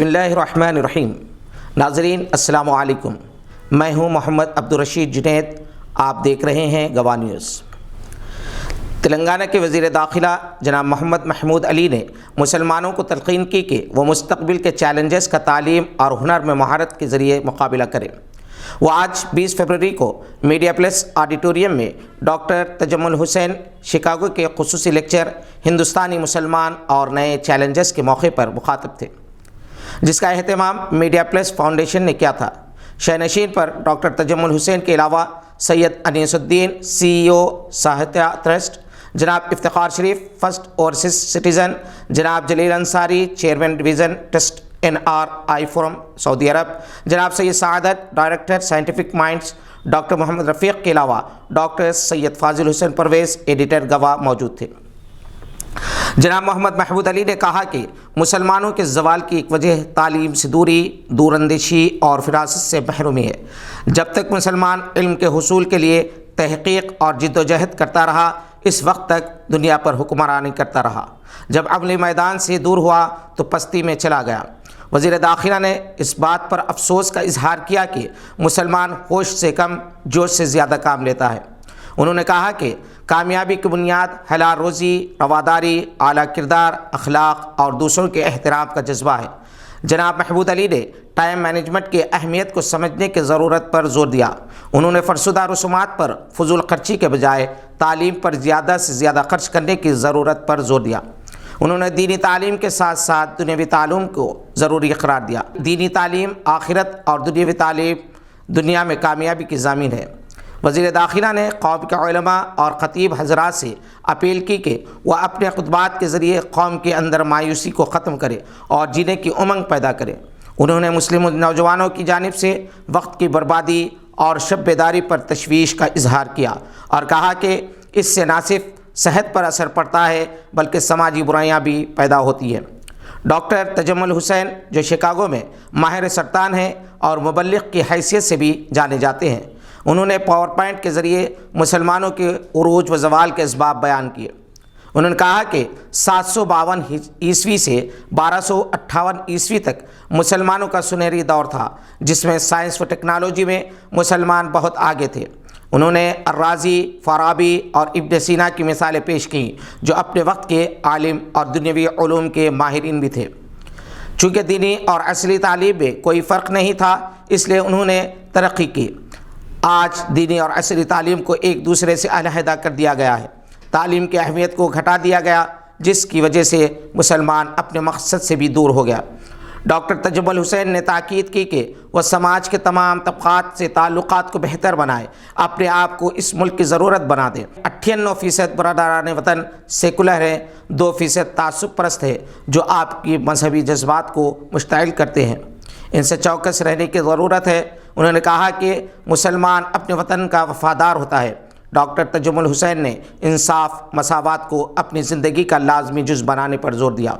بسم اللہ الرحمن الرحیم۔ ناظرین السلام علیکم، میں ہوں محمد عبدالرشید جنید، آپ دیکھ رہے ہیں گواہ نیوز۔ تلنگانہ کے وزیر داخلہ جناب محمد محمود علی نے مسلمانوں کو تلقین کی کہ وہ مستقبل کے چیلنجز کا تعلیم اور ہنر میں مہارت کے ذریعے مقابلہ کریں۔ وہ آج 20 فروری کو میڈیا پلس آڈیٹوریم میں ڈاکٹر تجمل حسین شکاگو کے خصوصی لیکچر ہندوستانی مسلمان اور نئے چیلنجز کے موقع پر مخاطب تھے، جس کا اہتمام میڈیا پلس فاؤنڈیشن نے کیا تھا۔ شینشین پر ڈاکٹر تجمل حسین کے علاوہ سید انیس الدین CEO ساہتیہ ٹرسٹ، جناب Iftikhar Sharif first overseas citizen, جناب Jaleel Ansari chairman division trust NRI forum Saudi Arab, جناب Syed Saadat director scientific minds, doctor Mohammad Rafiq کے علاوہ ڈاکٹر سید فاضل حسین پرویز ایڈیٹر گواہ موجود تھے۔ جناب محمد محمود علی نے کہا کہ مسلمانوں کے زوال کی ایک وجہ تعلیم سے دوری، دور اندیشی اور فراست سے محرومی ہے۔ جب تک مسلمان علم کے حصول کے لیے تحقیق اور جد و جہد کرتا رہا، اس وقت تک دنیا پر حکمرانی کرتا رہا۔ جب عملی میدان سے دور ہوا تو پستی میں چلا گیا۔ وزیر داخلہ نے اس بات پر افسوس کا اظہار کیا کہ مسلمان ہوش سے کم جوش سے زیادہ کام لیتا ہے۔ انہوں نے کہا کہ کامیابی کی بنیاد حلال روزی، رواداری، اعلیٰ کردار، اخلاق اور دوسروں کے احترام کا جذبہ ہے۔ جناب محمود علی نے ٹائم مینجمنٹ کی اہمیت کو سمجھنے کی ضرورت پر زور دیا۔ انہوں نے فرسودہ رسومات پر فضول خرچی کے بجائے تعلیم پر زیادہ سے زیادہ خرچ کرنے کی ضرورت پر زور دیا۔ انہوں نے دینی تعلیم کے ساتھ ساتھ دنیاوی تعلیم کو ضروری قرار دیا۔ دینی تعلیم آخرت اور دنیاوی تعلیم دنیا میں کامیابی کی ضامن ہے۔ وزیر داخلہ نے قوم کے علماء اور خطیب حضرات سے اپیل کی کہ وہ اپنے خطبات کے ذریعے قوم کے اندر مایوسی کو ختم کرے اور جینے کی امنگ پیدا کرے۔ انہوں نے مسلم نوجوانوں کی جانب سے وقت کی بربادی اور شب بیداری پر تشویش کا اظہار کیا اور کہا کہ اس سے نہ صرف صحت پر اثر پڑتا ہے بلکہ سماجی برائیاں بھی پیدا ہوتی ہیں۔ ڈاکٹر تجمل حسین جو شکاگو میں ماہر سرطان ہیں اور مبلغ کی حیثیت سے بھی جانے جاتے ہیں، انہوں نے پاور پوائنٹ کے ذریعے مسلمانوں کے عروج و زوال کے اسباب بیان کیے۔ انہوں نے کہا کہ 752 عیسوی سے 1258 عیسوی تک مسلمانوں کا سنہری دور تھا، جس میں سائنس و ٹیکنالوجی میں مسلمان بہت آگے تھے۔ انہوں نے الرازی، فارابی اور ابن سینا کی مثالیں پیش کیں، جو اپنے وقت کے عالم اور دنیاوی علوم کے ماہرین بھی تھے۔ چونکہ دینی اور عصری تعلیم میں کوئی فرق نہیں تھا، اس لیے انہوں نے ترقی کی۔ آج دینی اور عصری تعلیم کو ایک دوسرے سے علیحدہ کر دیا گیا ہے۔ تعلیم کی اہمیت کو گھٹا دیا گیا، جس کی وجہ سے مسلمان اپنے مقصد سے بھی دور ہو گیا۔ ڈاکٹر تجمل حسین نے تاکید کی کہ وہ سماج کے تمام طبقات سے تعلقات کو بہتر بنائے، اپنے آپ کو اس ملک کی ضرورت بنا دیں۔ 98% برادران وطن سیکولر ہیں، 2% تعصب پرست ہے، جو آپ کی مذہبی جذبات کو مشتعل کرتے ہیں۔ ان سے چوکس رہنے کی ضرورت ہے۔ انہوں نے کہا کہ مسلمان اپنے وطن کا وفادار ہوتا ہے۔ ڈاکٹر تجمل حسین نے انصاف، مساوات کو اپنی زندگی کا لازمی جز بنانے پر زور دیا۔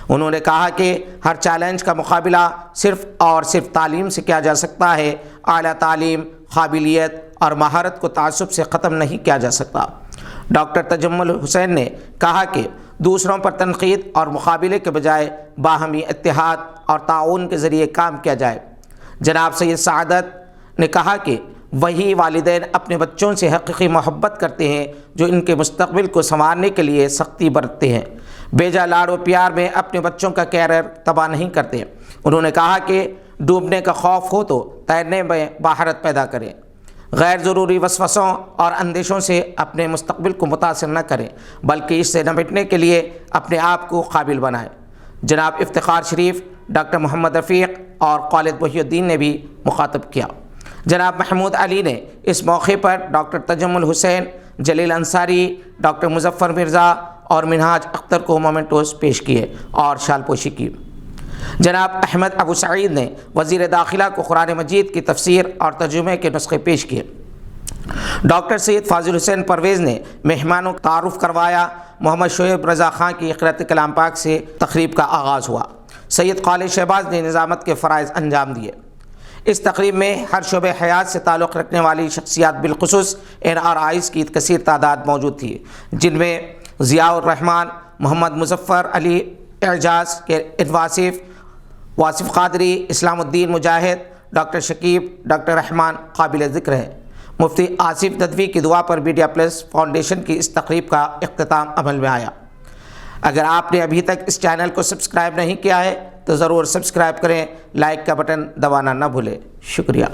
انہوں نے کہا کہ ہر چیلنج کا مقابلہ صرف اور صرف تعلیم سے کیا جا سکتا ہے۔ اعلیٰ تعلیم، قابلیت اور مہارت کو تعصب سے ختم نہیں کیا جا سکتا۔ ڈاکٹر تجمل حسین نے کہا کہ دوسروں پر تنقید اور مقابلے کے بجائے باہمی اتحاد اور تعاون کے ذریعے کام کیا جائے۔ جناب سید سعادت نے کہا کہ وہی والدین اپنے بچوں سے حقیقی محبت کرتے ہیں جو ان کے مستقبل کو سنوارنے کے لیے سختی برتتے ہیں، بیجا لاڑ و پیار میں اپنے بچوں کا کیریئر تباہ نہیں کرتے۔ انہوں نے کہا کہ ڈوبنے کا خوف ہو تو تیرنے میں مہارت پیدا کریں، غیر ضروری وسوسوں اور اندیشوں سے اپنے مستقبل کو متاثر نہ کریں بلکہ اس سے نمٹنے کے لیے اپنے آپ کو قابل بنائیں۔ جناب افتخار شریف، ڈاکٹر محمد رفیق اور خالد محی الدین نے بھی مخاطب کیا۔ جناب محمود علی نے اس موقع پر ڈاکٹر تجمل حسین، جلیل انصاری، ڈاکٹر مظفر مرزا اور منہاج اختر کو مومنٹوز پیش کیے اور شال پوشی کی۔ جناب احمد ابو سعید نے وزیر داخلہ کو قرآن مجید کی تفسیر اور ترجمے کے نسخے پیش کیے۔ ڈاکٹر سید فاضل حسین پرویز نے مہمانوں کا تعارف کروایا۔ محمد شعیب رضا خان کی قراءت کلام پاک سے تقریب کا آغاز ہوا۔ سید خالد شہباز نے نظامت کے فرائض انجام دیے۔ اس تقریب میں ہر شعبہ حیات سے تعلق رکھنے والی شخصیات بالخصوص NRIs کی کثیر تعداد موجود تھی، جن میں ضیاء الرحمان، محمد مظفر علی اعجاز کے انواسف، واصف قادری، اسلام الدین مجاہد، ڈاکٹر شکیب، ڈاکٹر رحمان قابل ذکر ہے۔ مفتی آصف ندوی کی دعا پر میڈیا پلس فاؤنڈیشن کی اس تقریب کا اختتام عمل میں آیا۔ اگر آپ نے ابھی تک اس چینل کو سبسکرائب نہیں کیا ہے تو ضرور سبسکرائب کریں، لائک کا بٹن دبانا نہ بھولیں۔ شکریہ۔